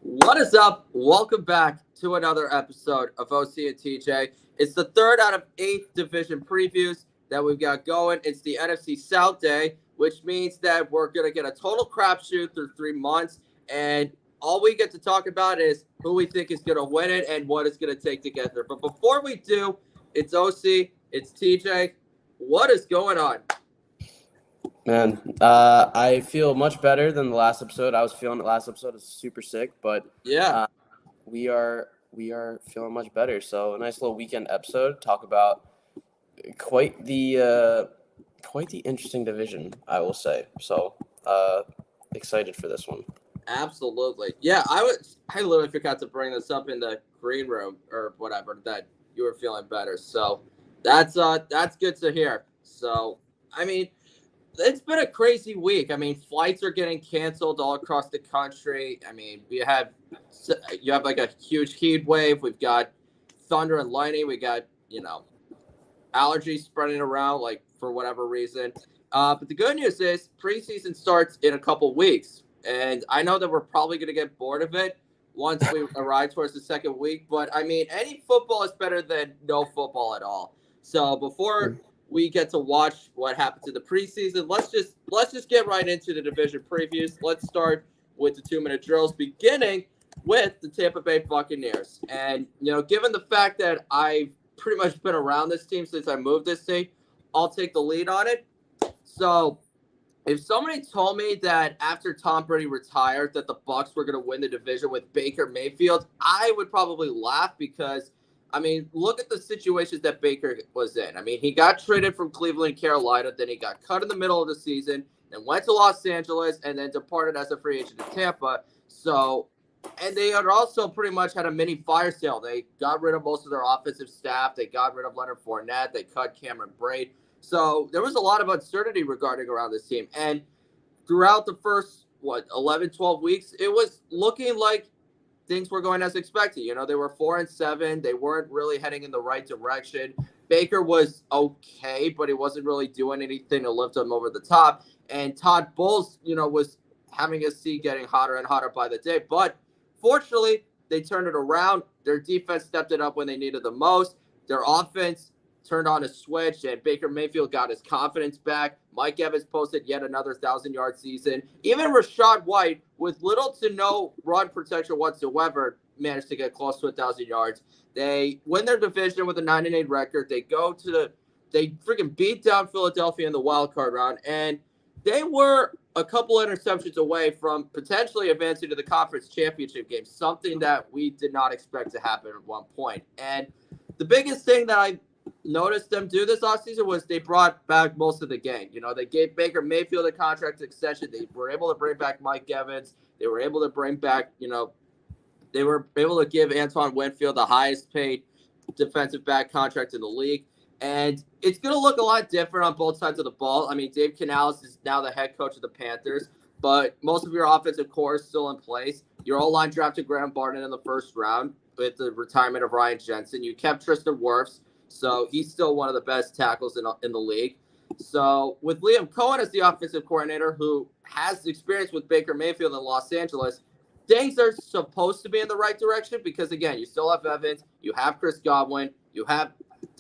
What is up? Welcome back to another episode of OC and TJ. It's the third out of 8 division previews that we've got going. It's the NFC South day, which means that we're going to get a total crapshoot through 3 months. And all we get to talk about is who we think is going to win it and what it's going to take to get there. But before we do, it's OC, it's TJ. What is going on? Man, I feel much better than the last episode. I was feeling the last episode was super sick, but Yeah. we are feeling much better. So a nice little weekend episode. Talk about quite the interesting division, I will say. So excited for this one. Absolutely. Yeah, I literally forgot to bring this up in the green room or whatever that you were feeling better. So that's good to hear. So I mean, it's been a crazy week. I mean, flights are getting canceled all across the country. I mean, you have like a huge heat wave. We've got thunder and lightning. We got, allergies spreading around like for whatever reason. But the good news is preseason starts in a couple weeks. And I know that we're probably going to get bored of it once we arrive towards the second week. But I mean, any football is better than no football at all. So before we get to watch what happens in the preseason, let's just get right into the division previews. Let's start with the 2-minute drills, beginning with the Tampa Bay Buccaneers. And given the fact that I've pretty much been around this team since I moved this team, I'll take the lead on it. So if somebody told me that after Tom Brady retired that the Bucs were going to win the division with Baker Mayfield, I would probably laugh because, I mean, look at the situations that Baker was in. I mean, he got traded from Cleveland, Carolina, then he got cut in the middle of the season, then went to Los Angeles, and then departed as a free agent to Tampa. So, and they had also pretty much had a mini fire sale. They got rid of most of their offensive staff. They got rid of Leonard Fournette. They cut Cameron Brate. So there was a lot of uncertainty regarding around this team. And throughout the first, 11, 12 weeks, it was looking like things were going as expected. They were 4-7. They weren't really heading in the right direction. Baker was okay, but he wasn't really doing anything to lift them over the top. And Todd Bowles, was having his seat getting hotter and hotter by the day. But fortunately, they turned it around. Their defense stepped it up when they needed the most. Their offense turned on a switch, and Baker Mayfield got his confidence back. Mike Evans posted yet another 1,000-yard season. Even Rachaad White, with little to no run protection whatsoever, managed to get close to 1,000 yards. They win their division with a 9-8 record. They freaking beat down Philadelphia in the wild card round, and they were a couple interceptions away from potentially advancing to the conference championship game, something that we did not expect to happen at one point. And the biggest thing that I noticed them do this offseason was they brought back most of the gang. They gave Baker Mayfield a contract extension. They were able to bring back Mike Evans. They were able to bring back, they were able to give Antoine Winfield the highest paid defensive back contract in the league. And it's going to look a lot different on both sides of the ball. I mean, Dave Canales is now the head coach of the Panthers, but most of your offensive core is still in place. Your O-line drafted Graham Barnett in the first round with the retirement of Ryan Jensen. You kept Tristan Wirfs. So he's still one of the best tackles in the league. So with Liam Cohen as the offensive coordinator, who has experience with Baker Mayfield in Los Angeles, things are supposed to be in the right direction because, again, you still have Evans, you have Chris Godwin, you have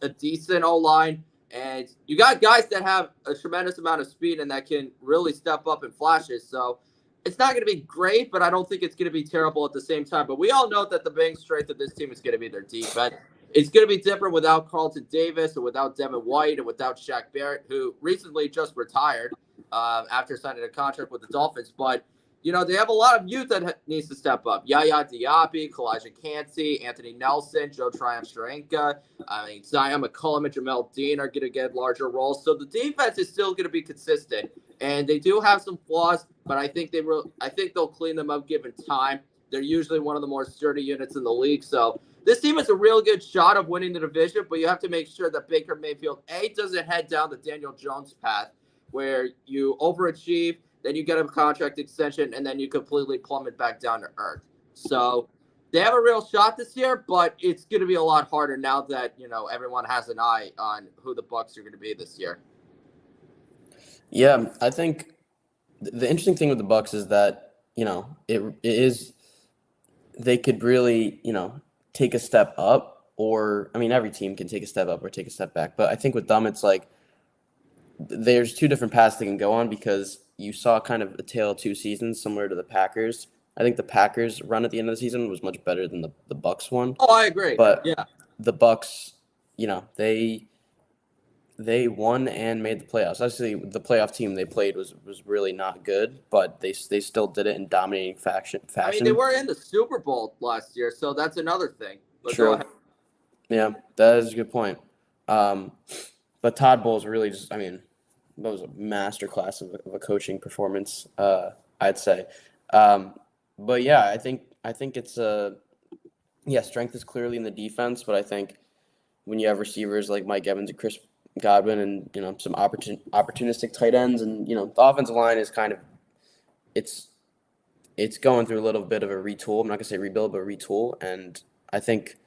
a decent O-line, and you got guys that have a tremendous amount of speed and that can really step up in flashes. So it's not going to be great, but I don't think it's going to be terrible at the same time. But we all know that the main strength of this team is going to be their defense. It's going to be different without Carlton Davis and without Devin White and without Shaq Barrett, who recently just retired after signing a contract with the Dolphins. But, they have a lot of youth that needs to step up. Yaya Diaby, Kalijah Cansey, Anthony Nelson, Joe Tryon-Sharenka. Zion McCollum and Jamel Dean are going to get larger roles. So the defense is still going to be consistent. And they do have some flaws, but I think they'll clean them up given time. They're usually one of the more sturdy units in the league. So this team has a real good shot of winning the division, but you have to make sure that Baker Mayfield, doesn't head down the Daniel Jones path where you overachieve, then you get a contract extension, and then you completely plummet back down to earth. So they have a real shot this year, but it's going to be a lot harder now that, everyone has an eye on who the Bucs are going to be this year. Yeah, I think the interesting thing with the Bucs is that, it is they could really, take a step up, or I mean, every team can take a step up or take a step back. But I think with them, it's like there's two different paths they can go on because you saw kind of a tale of two seasons similar to the Packers. I think the Packers run at the end of the season was much better than the Bucks one. Oh, I agree. But Yeah. the Bucks, they won and made the playoffs. Obviously, the playoff team they played was really not good, but they still did it in dominating fashion. I mean, they were in the Super Bowl last year, so that's another thing. But True. Yeah, that is a good point. But Todd Bowles really just, I mean, that was a masterclass of a coaching performance, I'd say. But yeah, I think it's strength is clearly in the defense, but I think when you have receivers like Mike Evans and Chris Godwin and some opportunistic tight ends, and the offensive line is kind of it's going through a little bit of a retool. I'm not gonna say rebuild, but retool, and I think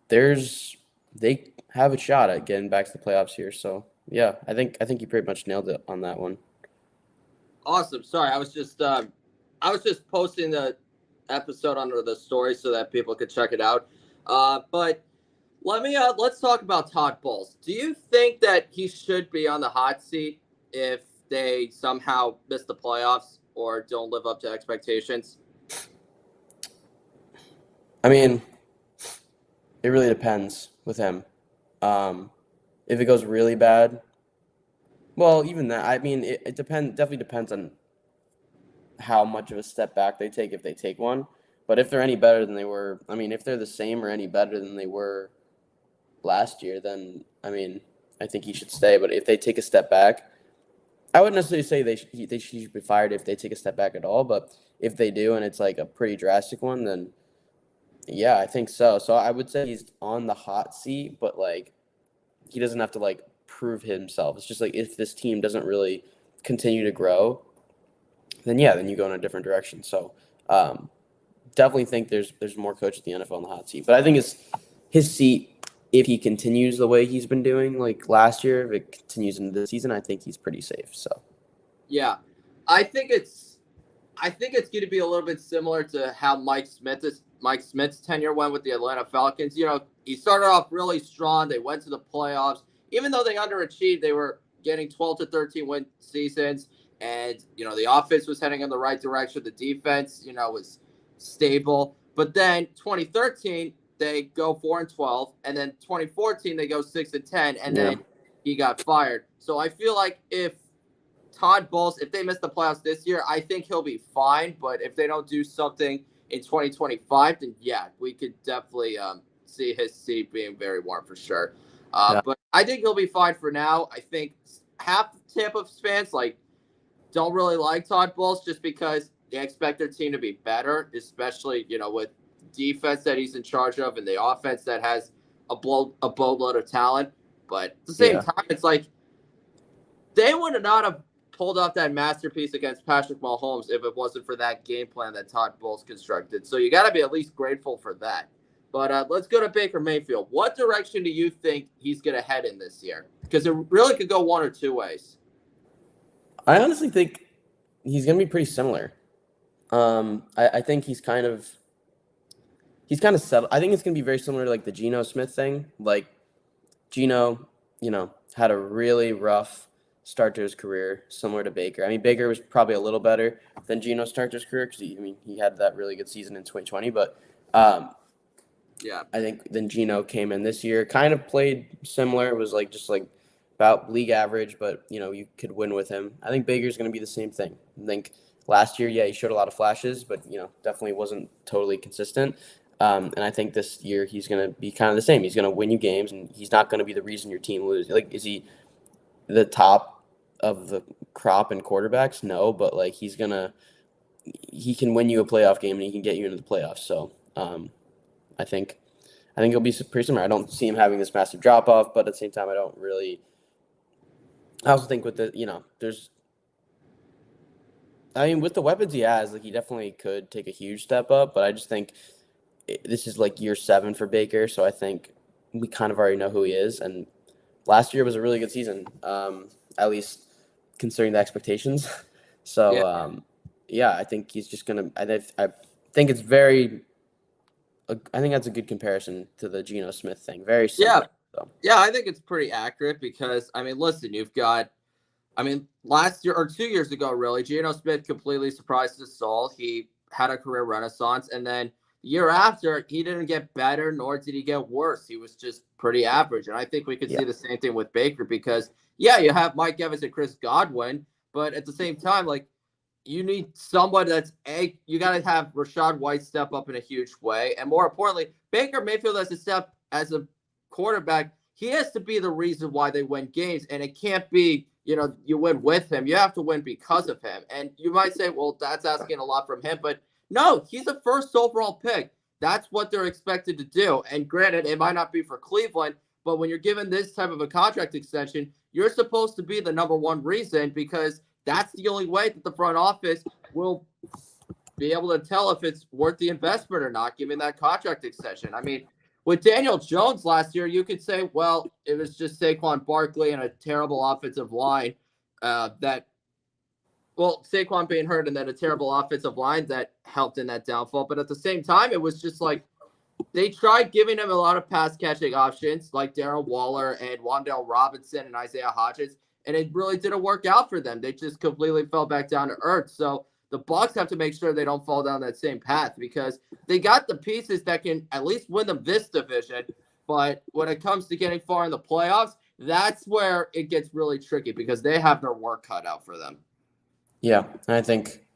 they have a shot at getting back to the playoffs here. So yeah, I think you pretty much nailed it on that one. Awesome. Sorry, I was just posting the episode under the story so that people could check it out. But let's talk about Todd Bowles. Do you think that he should be on the hot seat if they somehow miss the playoffs or don't live up to expectations? I mean, it really depends with him. If it goes really bad, well, even that, I mean, it definitely depends on how much of a step back they take if they take one. But if they're any better than they were, I mean, if they're the same or any better than they were last year, then, I mean, I think he should stay. But if they take a step back, I wouldn't necessarily say they should be fired if they take a step back at all. But if they do and it's like a pretty drastic one, then yeah, I think so. So I would say he's on the hot seat, but like he doesn't have to like prove himself. It's just like if this team doesn't really continue to grow, then yeah, then you go in a different direction. So definitely think there's more coaches in the NFL on the hot seat. But I think it's his seat, if he continues the way he's been doing like last year, if it continues into the season, I think he's pretty safe. So yeah, I think it's going to be a little bit similar to how Mike Smith's tenure went with the Atlanta Falcons. He started off really strong. They went to the playoffs. Even though they underachieved, they were getting 12 to 13 win seasons. And, the offense was heading in the right direction. The defense, was stable. But then 2013, they go 4-12. And then 2014, they go 6-10. And then he got fired. So I feel like if Todd Bowles, if they miss the playoffs this year, I think he'll be fine. But if they don't do something in 2025, then yeah, we could definitely see his seat being very warm for sure. But I think he'll be fine for now. I think half Tampa fans don't really like Todd Bowles just because they expect their team to be better, especially with defense that he's in charge of and the offense that has a boatload of talent. But at the same time, it's like they would not have pulled off that masterpiece against Patrick Mahomes if it wasn't for that game plan that Todd Bowles constructed. So you got to be at least grateful for that. But let's go to Baker Mayfield. What direction do you think he's going to head in this year? Because it really could go one or two ways. I honestly think he's going to be pretty similar. I think he's kind of settled. I think it's going to be very similar to like the Geno Smith thing. Like Geno, had a really rough start to his career, similar to Baker. I mean, Baker was probably a little better than Geno's start to his career because he had that really good season in 2020. But yeah, I think then Geno came in this year, kind of played similar. It was like just like about league average, but you could win with him. I think Baker's going to be the same thing. I think last year, he showed a lot of flashes, but definitely wasn't totally consistent. And I think this year he's going to be kind of the same. He's going to win you games, and he's not going to be the reason your team loses. Like, is he the top of the crop in quarterbacks? No, but like he can win you a playoff game and he can get you into the playoffs. So I think he'll be pretty similar. I don't see him having this massive drop off, but at the same time, I also think with the with the weapons he has, like he definitely could take a huge step up, but I just think this is like year 7 for Baker, so I think we kind of already know who he is. And last year was a really good season, at least considering the expectations. So, I think he's just gonna. I think it's very. I think that's a good comparison to the Geno Smith thing. Very Yeah. similar. So. Yeah, I think it's pretty accurate because, I mean, listen, you've got, I mean, last year or 2 years ago, really, Geno Smith completely surprised us all. He had a career renaissance. And then the year after, he didn't get better, nor did he get worse. He was just pretty average. And I think we could see the same thing with Baker because, yeah, you have Mike Evans and Chris Godwin, but at the same time, like, you need somebody you got to have Rashad White step up in a huge way. And more importantly, Baker Mayfield as a quarterback, he has to be the reason why they win games. And it can't be, you win with him. You have to win because of him. And you might say, well, that's asking a lot from him. But no, he's a first overall pick. That's what they're expected to do. And granted, it might not be for Cleveland, but when you're given this type of a contract extension, you're supposed to be the number one reason because that's the only way that the front office will be able to tell if it's worth the investment or not, given that contract extension. I mean, with Daniel Jones last year, you could say, well, it was just Saquon Barkley and a terrible offensive line Saquon being hurt and then a terrible offensive line that helped in that downfall. But at the same time, it was just like they tried giving him a lot of pass catching options like Darren Waller and Wan'Dale Robinson and Isaiah Hodgins. And it really didn't work out for them. They just completely fell back down to earth. So the Bucs have to make sure they don't fall down that same path because they got the pieces that can at least win them this division. But when it comes to getting far in the playoffs, that's where it gets really tricky because they have their work cut out for them. Yeah, I think,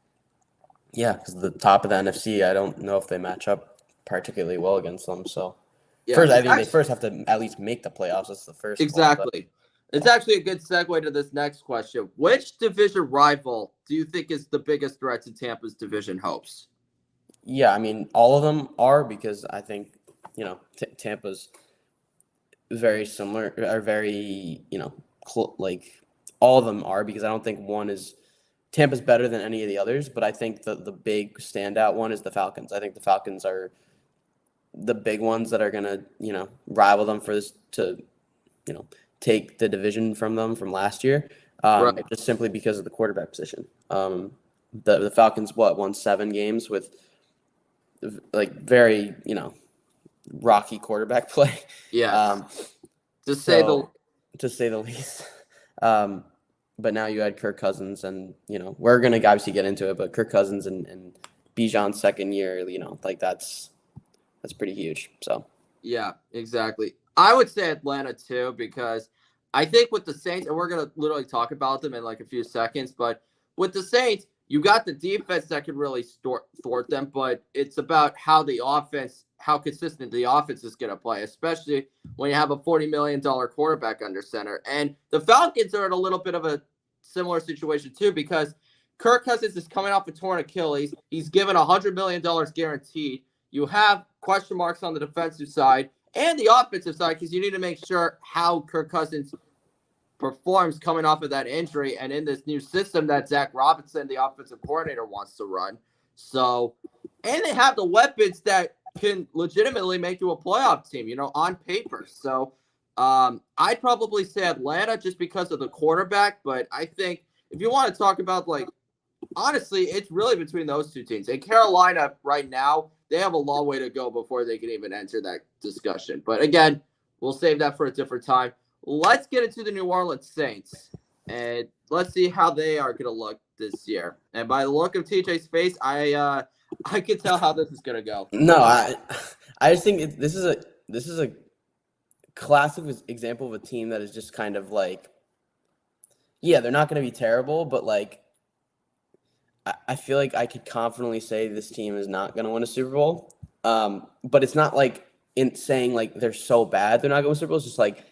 because the top of the NFC, I don't know if they match up particularly well against them. So they first have to at least make the playoffs. That's the first. Exactly. It's actually a good segue to this next question. Which division rival do you think is the biggest threat to Tampa's division hopes? Yeah, I mean, all of them are because I think, Tampa's very similar, are very, all of them are because I don't think one is – Tampa's better than any of the others, but I think the big standout one is the Falcons. I think the Falcons are the big ones that are going to, rival them for this to, take the division from them from last year, Right. just simply because of the quarterback position. The Falcons, won 7 games with very, rocky quarterback play. Yeah. To say the least. But now you had Kirk Cousins and, we're going to obviously get into it, but Kirk Cousins and Bijan's second year, that's pretty huge. So. Yeah, exactly. I would say Atlanta too, because I think with the Saints, and we're going to literally talk about them in like a few seconds, but with the Saints, you got the defense that can really thwart them, but it's about how consistent the offense is going to play, especially when you have a $40 million quarterback under center. And the Falcons are in a little bit of a similar situation too, because Kirk Cousins is coming off a torn Achilles. He's given $100 million guaranteed. You have question marks on the defensive side and the offensive side because you need to make sure how Kirk Cousins performs coming off of that injury and in this new system that Zach Robinson, the offensive coordinator, wants to run. So, and they have the weapons that can legitimately make you a playoff team, on paper. So, I'd probably say Atlanta just because of the quarterback, but I think if you want to talk about honestly, it's really between those two teams. And Carolina right now, they have a long way to go before they can even enter that discussion. But again, we'll save that for a different time. Let's get into the New Orleans Saints, and let's see how they are going to look this year. And by the look of TJ's face, I can tell how this is going to go. No, I just think this is a classic example of a team that is just kind of they're not going to be terrible, but I feel like I could confidently say this team is not going to win a Super Bowl. But it's not in saying they're so bad they're not going to win a Super Bowl. It's just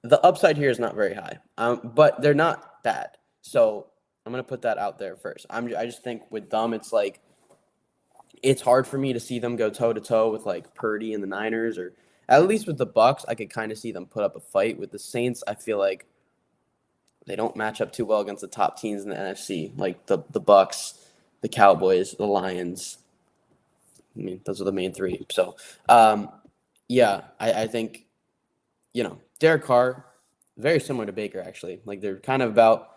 the upside here is not very high. But they're not bad. So I'm going to put that out there first. I just think with them, it's hard for me to see them go toe to toe with Purdy and the Niners, or at least with the Bucs. I could kind of see them put up a fight. With the Saints, I feel like they don't match up too well against the top teams in the NFC, like the Bucs, the Cowboys, the Lions. I mean, those are the main 3. So, I think, Derek Carr, very similar to Baker, actually. They're kind of about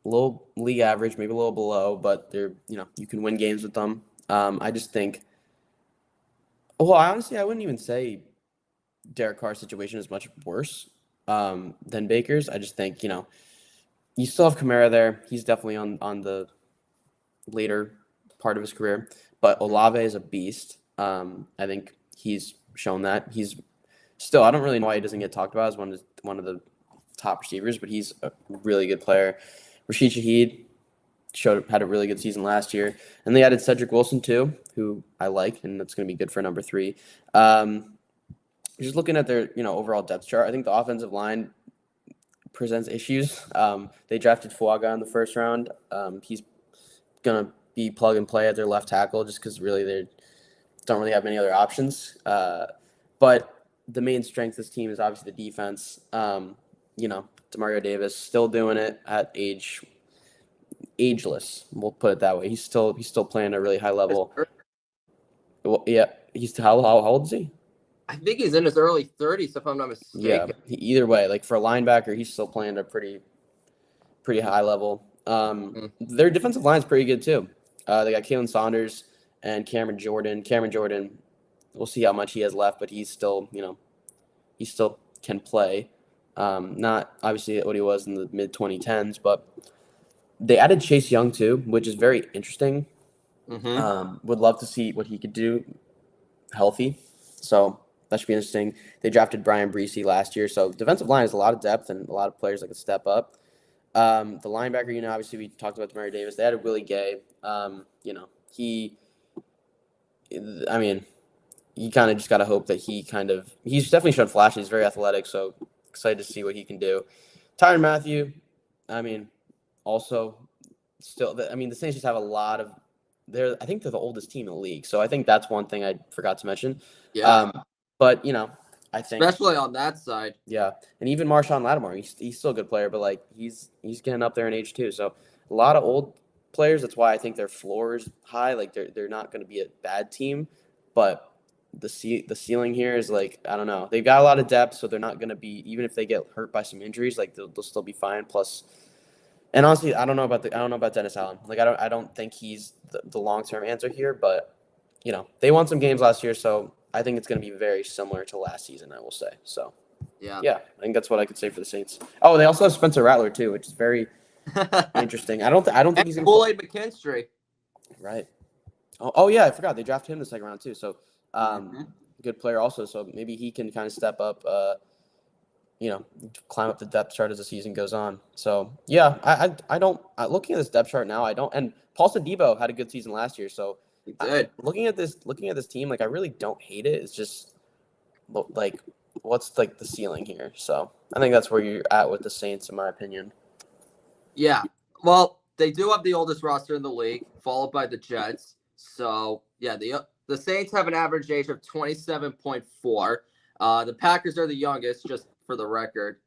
low league average, maybe a little below, but they're, you can win games with them. I just think, well, I wouldn't even say Derek Carr's situation is much worse than Baker's. I just think, you still have Kamara there. He's definitely on the later part of his career, but Olave is a beast. I think he's shown that. He's still, I don't really know why he doesn't get talked about as one of the top receivers, but he's a really good player. Rashid Shaheed had a really good season last year, and they added Cedric Wilson too, who I like, and that's going to be good for number 3. Just looking at their overall depth chart, I think the offensive line presents issues. They drafted Fuaga in the first round. He's gonna be plug and play at their left tackle just because really they don't really have many other options. But the main strength of this team is obviously the defense. Demario Davis still doing it at ageless. We'll put it that way. He's still playing at a really high level. Well, yeah, how old is he? I think he's in his early 30s, if I'm not mistaken. Yeah, either way, like for a linebacker, he's still playing at a pretty high level. Their defensive line is pretty good too. They got Kalen Saunders and Cameron Jordan. Cameron Jordan, we'll see how much he has left, but he's still, he still can play. Not obviously what he was in the mid 2010s, but they added Chase Young too, which is very interesting. Would love to see what he could do healthy. So that should be interesting. They drafted Brian Breesy last year. So defensive line has a lot of depth and a lot of players that can step up. The linebacker, obviously we talked about Demario Davis. They added Willie Gay. You kind of just got to hope that he's definitely shown flashes. He's very athletic. So excited to see what he can do. Tyrann Mathieu, also still, the Saints just have a lot of, I think they're the oldest team in the league. So I think that's one thing I forgot to mention. Yeah. But, I think especially on that side. Yeah. And even Marshawn Lattimore, he's still a good player, but he's getting up there in age too. So a lot of old players. That's why I think their floor is high. Like they're not going to be a bad team, but the ceiling here is I don't know. They've got a lot of depth, so they're not going to be, even if they get hurt by some injuries, they'll still be fine. Plus, and honestly, I don't know about Dennis Allen. I don't think he's the long-term answer here, but they won some games last year, so I think it's going to be very similar to last season, I will say. So, yeah, I think that's what I could say for the Saints. Oh, they also have Spencer Rattler too, which is very interesting. I don't think he's going to Kool-Aid McKinstry. Right. Oh yeah, I forgot they drafted him in the second round too. So, good player also. So maybe he can kind of step up. Climb up the depth chart as the season goes on. So yeah, I don't looking at this depth chart now. I don't. And Paulson Debo had a good season last year. So looking at this team, I really don't hate it. It's just what's the ceiling here. So I think that's where you're at with the Saints, in my opinion. Yeah. Well, they do have the oldest roster in the league, followed by the Jets. So yeah, the Saints have an average age of 27.4. The Packers are the youngest, just for the record.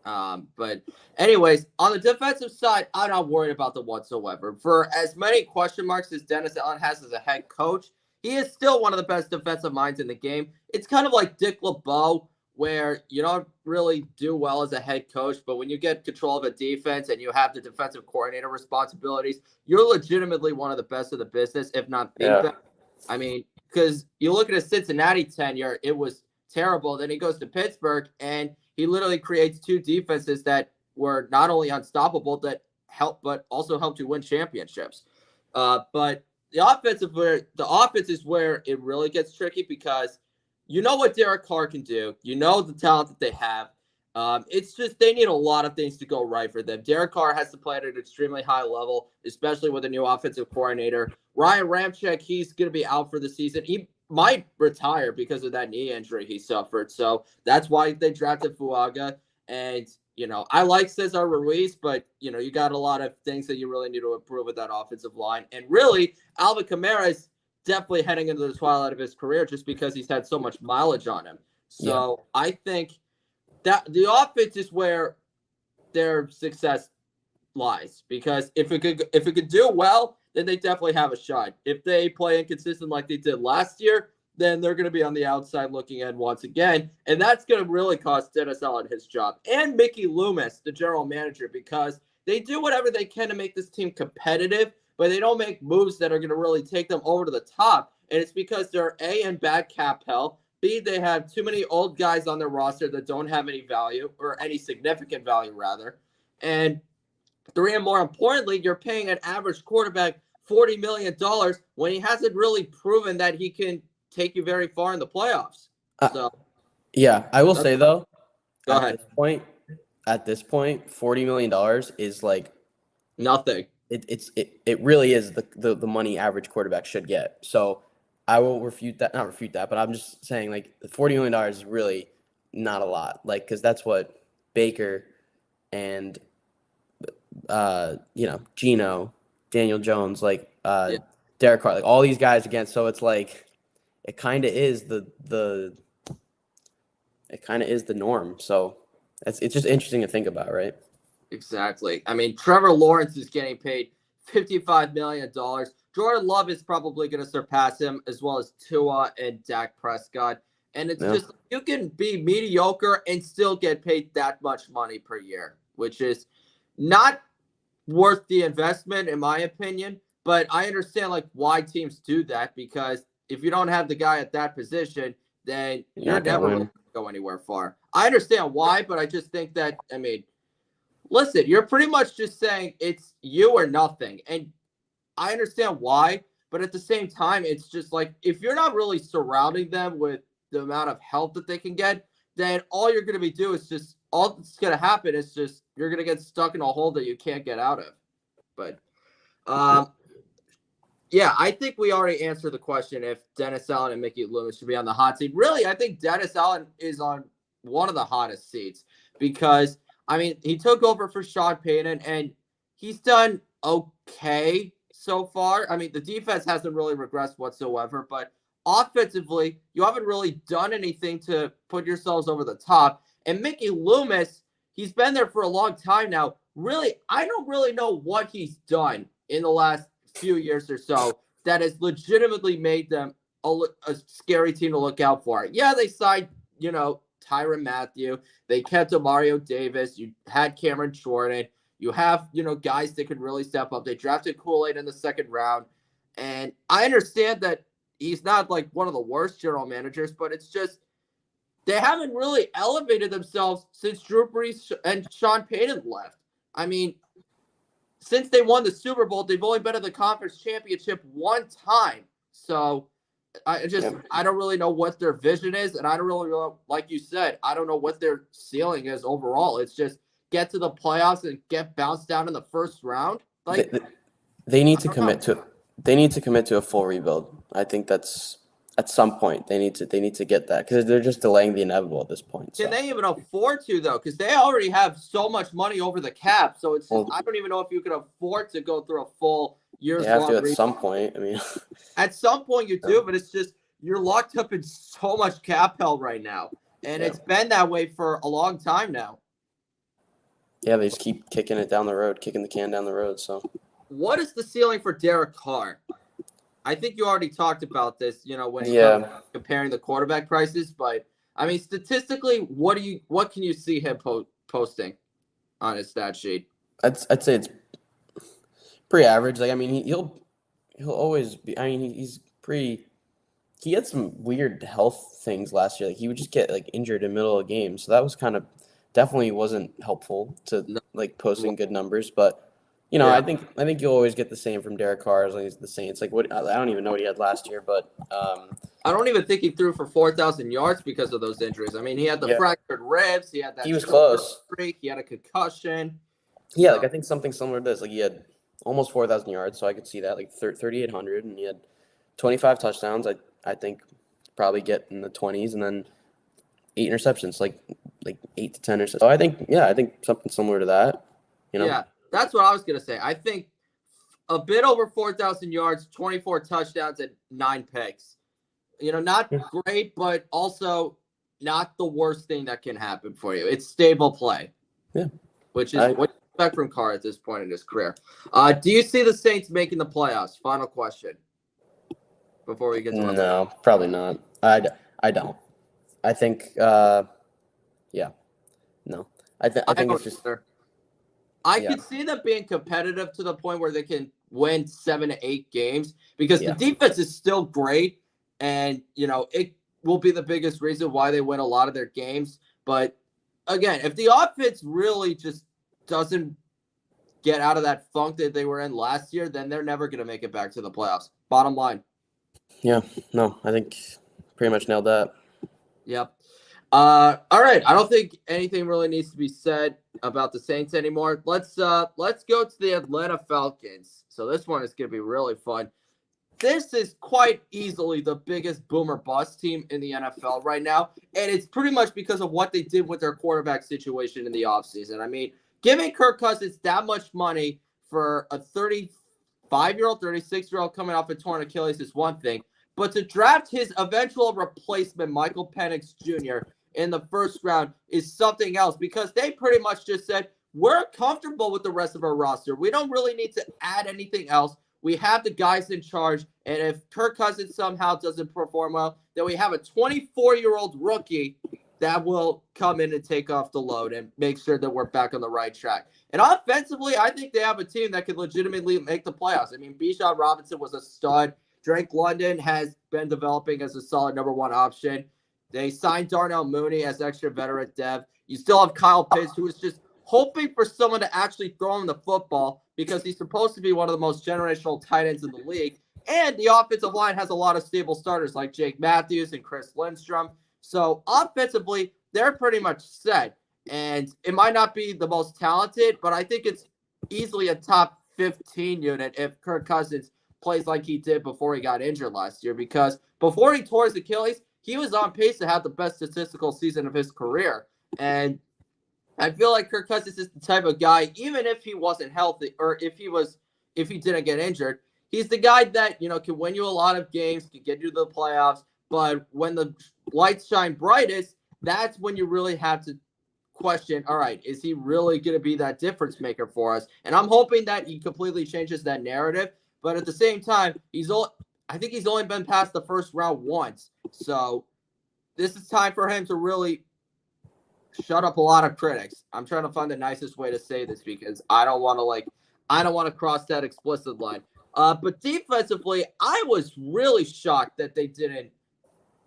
But anyways, on the defensive side, I'm not worried about them whatsoever. For as many question marks as Dennis Allen has as a head coach, he is still one of the best defensive minds in the game. It's kind of like Dick LeBeau, where you don't really do well as a head coach, but when you get control of a defense and you have the defensive coordinator responsibilities, you're legitimately one of the best of the business, if not the best. Because you look at his Cincinnati tenure, it was terrible. Then he goes to Pittsburgh and he literally creates two defenses that were not only unstoppable but also helped you win championships. But the offense is where it really gets tricky, because you know what Derek Carr can do. You know the talent that they have. It's just they need a lot of things to go right for them. Derek Carr has to play at an extremely high level, especially with a new offensive coordinator. Ryan Ramczyk, he's going to be out for the season. He might retire because of that knee injury he suffered. So that's why they drafted Fuaga. And, I like Cesar Ruiz, but, you got a lot of things that you really need to improve with that offensive line. And really, Alvin Kamara is definitely heading into the twilight of his career just because he's had so much mileage on him. So I think that the offense is where their success lies, because if it could do well, then they definitely have a shot. If they play inconsistent like they did last year, then they're going to be on the outside looking in once again. And that's going to really cost Dennis Allen his job. And Mickey Loomis, the general manager, because they do whatever they can to make this team competitive, but they don't make moves that are going to really take them over to the top. And it's because they're A, in bad cap hell, B, they have too many old guys on their roster that don't have any value, or any significant value rather. And 3, and more importantly, you're paying an average quarterback $40 million when he hasn't really proven that he can take you very far in the playoffs. So, yeah, I will say though, go ahead. At this point, $40 million is like Nothing. It really is the money average quarterback should get. So I will not refute that, but I'm just saying like the $40 million is really not a lot. Like, because that's what Baker and Geno, Daniel Jones, like Derek Carr, like all these guys again. So it's like it kind of is the norm. So it's just interesting to think about, right? Exactly. I mean, Trevor Lawrence is getting paid $55 million. Jordan Love is probably going to surpass him, as well as Tua and Dak Prescott. And it's just, you can be mediocre and still get paid that much money per year, which is not worth the investment, in my opinion. But I understand like why teams do that, because if you don't have the guy at that position, then you're never going to go anywhere far. I understand why, but I just think that, I mean, listen, you're pretty much just saying it's you or nothing. And I understand why, but at the same time, it's just like, if you're not really surrounding them with the amount of help that they can get, then all you're going to be doing is just, all that's going to happen is just, you're going to get stuck in a hole that you can't get out of. But, yeah, I think we already answered the question if Dennis Allen and Mickey Loomis should be on the hot seat. Really, I think Dennis Allen is on one of the hottest seats because, I mean, he took over for Sean Payton, and he's done okay so far. I mean, the defense hasn't really regressed whatsoever, but offensively, you haven't really done anything to put yourselves over the top. And Mickey Loomis, he's been there for a long time now. Really, I don't really know what he's done in the last few years or so that has legitimately made them a scary team to look out for. Yeah, they signed, Tyrann Mathieu. They kept Mario Davis. You had Cameron Jordan. You have, guys that could really step up. They drafted Kool-Aid in the second round. And I understand that he's not like one of the worst general managers, but it's just they haven't really elevated themselves since Drew Brees and Sean Payton left. I mean, since they won the Super Bowl, they've only been in the conference championship one time. So I don't really know what their vision is. And I don't really know, like you said, I don't know what their ceiling is overall. It's just get to the playoffs and get bounced down in the first round. Like they need to commit to a full rebuild. I think that's at some point they need to get that, because they're just delaying the inevitable at this point. Can they even afford to, though? Because they already have so much money over the cap. So it's just, I don't even know if you can afford to go through a full year's long rebuild. You have to at some point. I mean, at some point you do, but it's just you're locked up in so much cap hell right now, and it's been that way for a long time now. Yeah, they just keep kicking the can down the road. So, what is the ceiling for Derek Carr? I think you already talked about this, when comparing the quarterback prices. But I mean, statistically, what can you see him posting on his stat sheet? I'd say it's pretty average. Like, I mean, he'll always be. I mean, he's pretty. He had some weird health things last year. Like, he would just get like injured in the middle of a game, so that was kind of definitely wasn't helpful to like posting good numbers. But I think you'll always get the same from Derek Carr as long as the Saints. Like, what, I don't even know what he had last year, but I don't even think he threw for 4,000 yards because of those injuries. I mean, he had the fractured ribs. He had that. He was close. Streak. He had a concussion. Yeah, like I think something similar to this. Like, he had almost 4,000 yards, so I could see that, like 3,800, and he had 25 touchdowns. I think probably get in the 20s, and then 8 interceptions, like 8 to 10 interceptions. So I think something similar to that. Yeah. That's what I was going to say. I think a bit over 4,000 yards, 24 touchdowns, and 9 picks. Not great, but also not the worst thing that can happen for you. It's stable play. Yeah. Which is what you expect from Carr at this point in his career. Do you see the Saints making the playoffs? Final question. Before we get to No, probably not. I don't. I think, no. I think it's just... I can see them being competitive to the point where they can win 7 to 8 games because the defense is still great. And, it will be the biggest reason why they win a lot of their games. But again, if the offense really just doesn't get out of that funk that they were in last year, then they're never going to make it back to the playoffs. Bottom line. Yeah, no, I think pretty much nailed that. Yep. All right. I don't think anything really needs to be said about the Saints anymore. Let's go to the Atlanta Falcons. So this one is going to be really fun. This is quite easily the biggest boomer bust team in the NFL right now, and it's pretty much because of what they did with their quarterback situation in the offseason. I mean, giving Kirk Cousins that much money for a 35-year-old, 36-year-old coming off a torn Achilles is one thing, but to draft his eventual replacement, Michael Penix Jr., in the first round is something else because they pretty much just said, we're comfortable with the rest of our roster. We don't really need to add anything else. We have the guys in charge, and if Kirk Cousins somehow doesn't perform well, then we have a 24-year-old rookie that will come in and take off the load and make sure that we're back on the right track. And offensively, I think they have a team that could legitimately make the playoffs. I mean, Bijan Robinson was a stud. Drake London has been developing as a solid number one option. They signed Darnell Mooney as extra veteran depth. You still have Kyle Pitts, who is just hoping for someone to actually throw him the football because he's supposed to be one of the most generational tight ends in the league. And the offensive line has a lot of stable starters like Jake Matthews and Chris Lindstrom. So offensively, they're pretty much set. And it might not be the most talented, but I think it's easily a top 15 unit if Kirk Cousins plays like he did before he got injured last year. Because before he tore his Achilles, he was on pace to have the best statistical season of his career. And I feel like Kirk Cousins is the type of guy, even if he wasn't healthy or if he didn't get injured, he's the guy that, can win you a lot of games, can get you to the playoffs. But when the lights shine brightest, that's when you really have to question, all right, is he really going to be that difference maker for us? And I'm hoping that he completely changes that narrative. But at the same time, I think he's only been past the first round once. So this is time for him to really shut up a lot of critics. I'm trying to find the nicest way to say this because I don't want to cross that explicit line. But defensively, I was really shocked that they didn't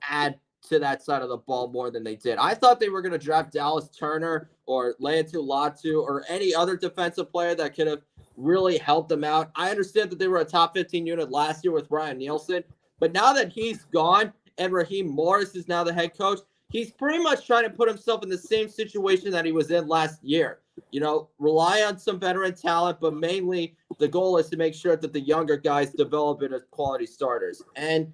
add to that side of the ball more than they did. I thought they were going to draft Dallas Turner or Laiatu Latu or any other defensive player that could have really helped them out. I understand that they were a top 15 unit last year with Ryan Nielsen, but now that he's gone and Raheem Morris is now the head coach, he's pretty much trying to put himself in the same situation that he was in last year. Rely on some veteran talent, but mainly the goal is to make sure that the younger guys develop into quality starters. And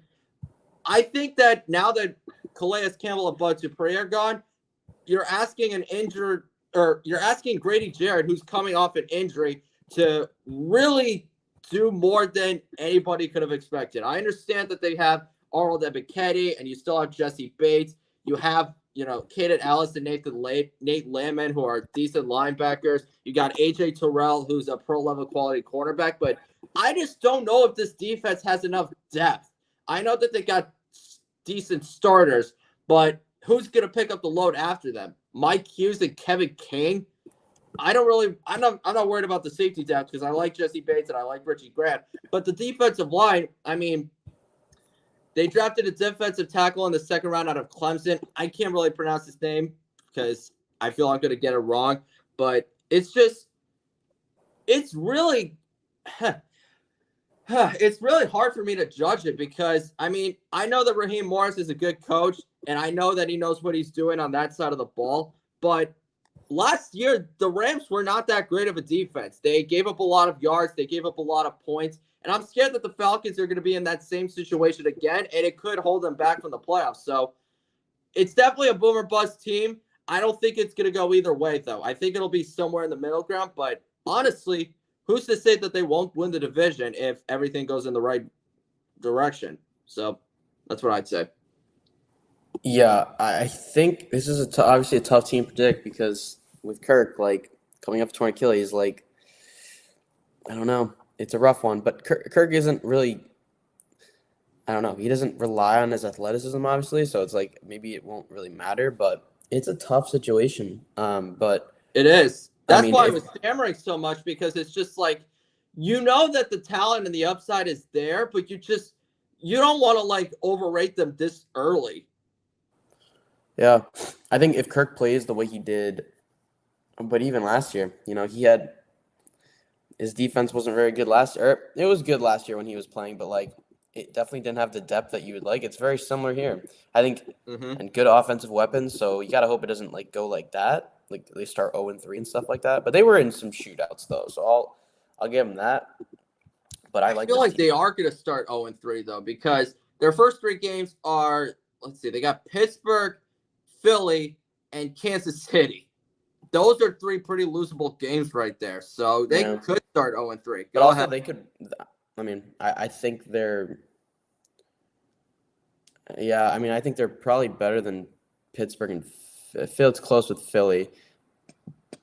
I think that now that Calais Campbell and Bud Dupree are gone, you're asking Grady Jarrett, who's coming off an injury, to really do more than anybody could have expected. I understand that they have Arnold Ebiketie, and you still have Jesse Bates. You have, Kaden Ellis and Nate Landman, who are decent linebackers. You got A.J. Terrell, who's a pro-level quality cornerback. But I just don't know if this defense has enough depth. I know that they got decent starters, but who's going to pick up the load after them? Mike Hughes and Kevin King? I'm not worried about the safety depth because I like Jesse Bates and I like Richie Grant. But the defensive line, they drafted a defensive tackle in the second round out of Clemson. I can't really pronounce his name because I feel I'm going to get it wrong. But it's really hard for me to judge it because, I know that Raheem Morris is a good coach, and I know that he knows what he's doing on that side of the ball. But last year, the Rams were not that great of a defense. They gave up a lot of yards. They gave up a lot of points. And I'm scared that the Falcons are going to be in that same situation again, and it could hold them back from the playoffs. So it's definitely a boomer bust team. I don't think it's going to go either way, though. I think it'll be somewhere in the middle ground. But honestly, who's to say that they won't win the division if everything goes in the right direction? So that's what I'd say. Yeah, I think this is obviously a tough team to predict because with Kirk, coming up to torn Achilles, I don't know. It's a rough one, but Kirk isn't really, I don't know. He doesn't rely on his athleticism, obviously, so it's maybe it won't really matter, but it's a tough situation. But it is. That's why I was stammering so much because it's just you know that the talent and the upside is there, but you don't want to like overrate them this early. Yeah, I think if Kirk plays the way he did, but even last year, his defense wasn't very good last year. It was good last year when he was playing, but like it definitely didn't have the depth that you would like. It's very similar here, I think, and good offensive weapons. So you gotta hope it doesn't like go like that. Like they start 0-3 and stuff like that. But they were in some shootouts though, so I'll give them that. But I like feel this like team. they are going to start 0-3 though, because their first 3 games are, let's see, they got Pittsburgh, Philly, and Kansas City. Those are 3 pretty losable games right there. So they could start 0-3. But also they could. I mean, I think they're. Yeah, I mean, I think they're probably better than Pittsburgh and Philly. It's close with Philly,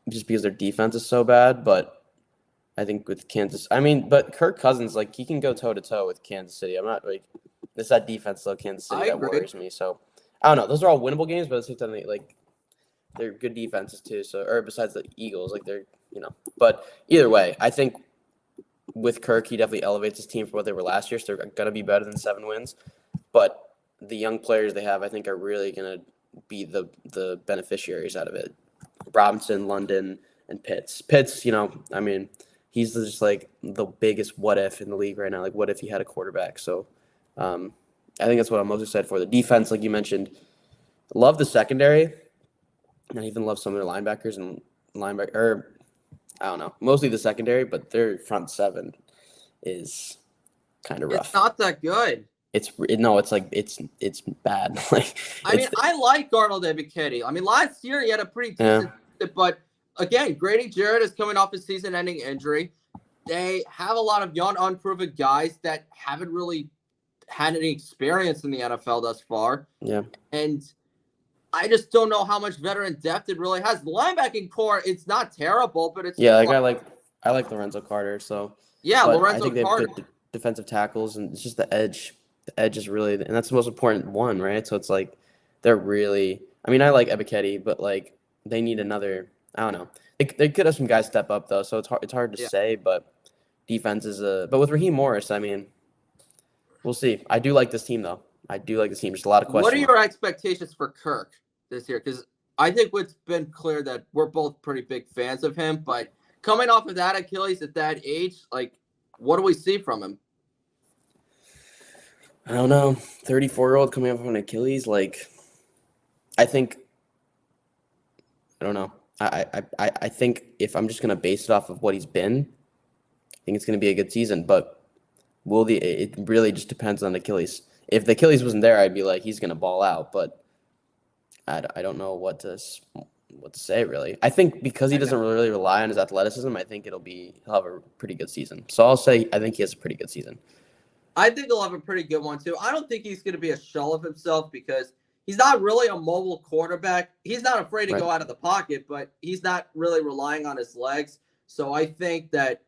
just because their defense is so bad. But I think with Kansas, but Kirk Cousins, like he can go toe to toe with Kansas City. I'm not like it's that defense though, Kansas City that worries me. So I don't know. Those are all winnable games, but at the same time, they're good defenses too. So or besides the Eagles, like they're But either way, I think with Kirk, he definitely elevates his team for what they were last year. So they're gonna be better than 7 wins. But the young players they have, I think, are really going to be the beneficiaries out of it. Robinson, London, and Pitts. Pitts, he's just like the biggest what if in the league right now. Like, what if he had a quarterback? So I think that's what I'm most excited for. The defense, like you mentioned, love the secondary. And I even love some of their linebackers and I don't know, mostly the secondary, but their front 7 is kind of rough. It's not that good. It's bad. I like Arnold Ebiketie. I mean, last year he had a pretty decent season, but again, Grady Jarrett is coming off a season-ending injury. They have a lot of young, unproven guys that haven't really had any experience in the NFL thus far. Yeah. And I just don't know how much veteran depth it really has. The linebacking core, it's not terrible, but it's I like Lorenzo Carter. So Lorenzo I think they Carter. have good defensive tackles, and it's just the edge. The edge is really, and that's the most important one, right? So it's like they're really. I mean, I like Ebiketie, but like they need another. I don't know. They could have some guys step up though, so it's hard to say. But defense is but with Raheem Morris, I mean, we'll see. I do like this team though. I do like this team. Just a lot of questions. What are your expectations for Kirk this year? Because I think it's been clear that we're both pretty big fans of him, but coming off of that Achilles at that age, like, what do we see from him? I don't know. 34-year-old coming off of an Achilles, like, I think. I don't know. I think if I'm just gonna base it off of what he's been, I think it's gonna be a good season. But it really just depends on Achilles. If the Achilles wasn't there, I'd be like he's gonna ball out. But I don't know what to say really. I think because he doesn't really rely on his athleticism, I think he'll have a pretty good season. So I'll say I think he has a pretty good season. I think he'll have a pretty good one, too. I don't think he's going to be a shell of himself because he's not really a mobile quarterback. He's not afraid to go out of the pocket, but he's not really relying on his legs. So I think that,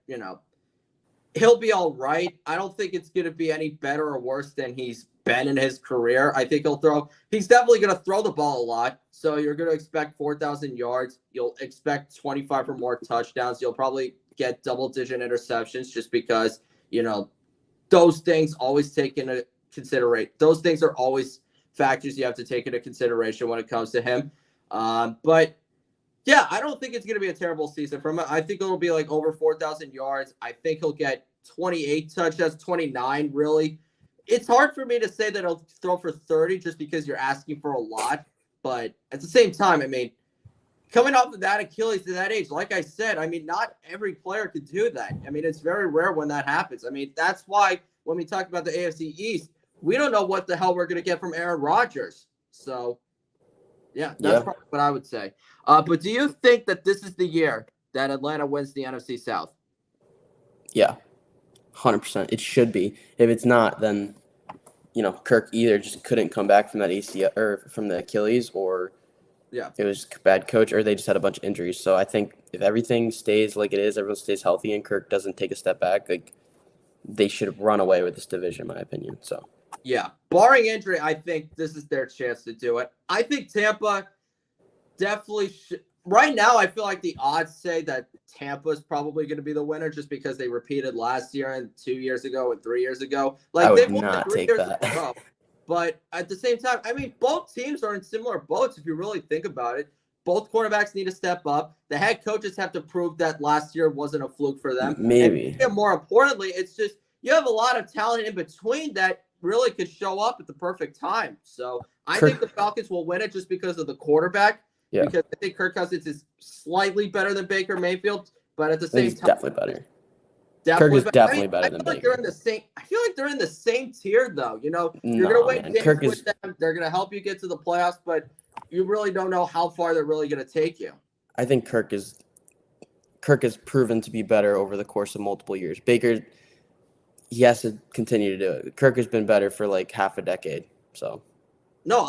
he'll be all right. I don't think it's going to be any better or worse than he's been in his career. I think he's definitely going to throw the ball a lot. So you're going to expect 4,000 yards. You'll expect 25 or more touchdowns. You'll probably get double-digit interceptions just because, those things always take into consideration. Those things are always factors you have to take into consideration when it comes to him. But yeah, I don't think it's going to be a terrible season from him. I think it'll be like over 4,000 yards. I think he'll get 28 touchdowns, 29 really. It's hard for me to say that he'll throw for 30 just because you're asking for a lot. But at the same time, I mean, coming off of that Achilles to that age, like I said, I mean, not every player could do that. I mean, it's very rare when that happens. I mean, that's why when we talk about the AFC East, we don't know what the hell we're going to get from Aaron Rodgers. So, that's probably what I would say. But do you think that this is the year that Atlanta wins the NFC South? Yeah, 100%. It should be. If it's not, then, Kirk either just couldn't come back from that ACL or from the Achilles, or it was a bad coach, or they just had a bunch of injuries. So I think if everything stays like it is, everyone stays healthy, and Kirk doesn't take a step back, like they should run away with this division, in my opinion. So barring injury, I think this is their chance to do it. I think Tampa definitely right now, I feel like the odds say that Tampa's probably going to be the winner just because they repeated last year and 2 years ago and 3 years ago. I Like, would they've won it not 3 take years in that. a row. But at the same time, I mean, both teams are in similar boats if you really think about it. Both quarterbacks need to step up. The head coaches have to prove that last year wasn't a fluke for them. Maybe. And more importantly, it's just you have a lot of talent in between that really could show up at the perfect time. So I think the Falcons will win it just because of the quarterback. Yeah. Because I think Kirk Cousins is slightly better than Baker Mayfield, but at the I think same he's time, definitely better. Kirk is definitely better than I feel like Baker. they're in the same. I feel like they're in the same tier, though. You know, you're No, gonna win man. games Kirk with is them. They're gonna help you get to the playoffs, but you really don't know how far they're really gonna take you. I think Kirk has proven to be better over the course of multiple years. Baker, he has to continue to do it. Kirk has been better for like half a decade. So No,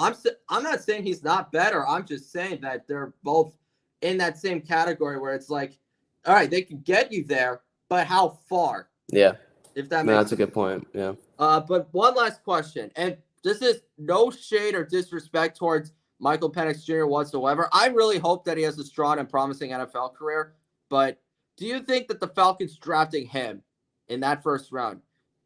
I'm not saying he's not better. I'm just saying that they're both in that same category where it's like, all right, they can get you there, but how far? yeah, If that no, makes that's a good point. Yeah. But one last question, and this is no shade or disrespect towards Michael Penix Jr. whatsoever. I really hope that he has a strong and promising NFL career. But do you think that the Falcons drafting him in that first round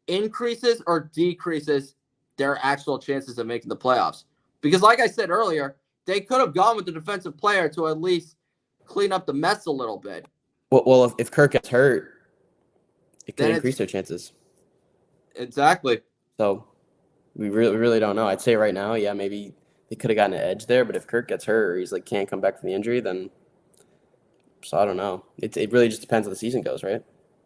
increases or decreases their actual chances of making the playoffs? Because like I said earlier, they could have gone with the defensive player to at least clean up the mess a little bit. Well, if Kirk gets hurt, it could Then increase their chances. Exactly. So we really don't know. I'd say right now, yeah, maybe they could have gotten an edge there, but if Kirk gets hurt or he's like can't come back from the injury, then so I don't know. It really just depends how the season goes, right?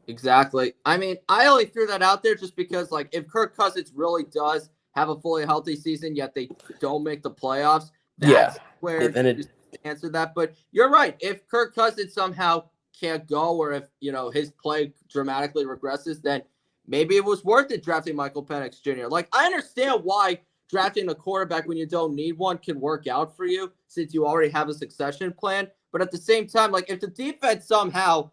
Exactly. I mean, I only threw that out there just because, like, if Kirk Cousins really does have a fully healthy season, yet they don't make the playoffs, that's where you answer that. But you're right. If Kirk Cousins somehow can't go, or if his play dramatically regresses, then maybe it was worth it drafting Michael Penix Jr. Like, I understand why drafting a quarterback when you don't need one can work out for you since you already have a succession plan. But at the same time, like, if the defense somehow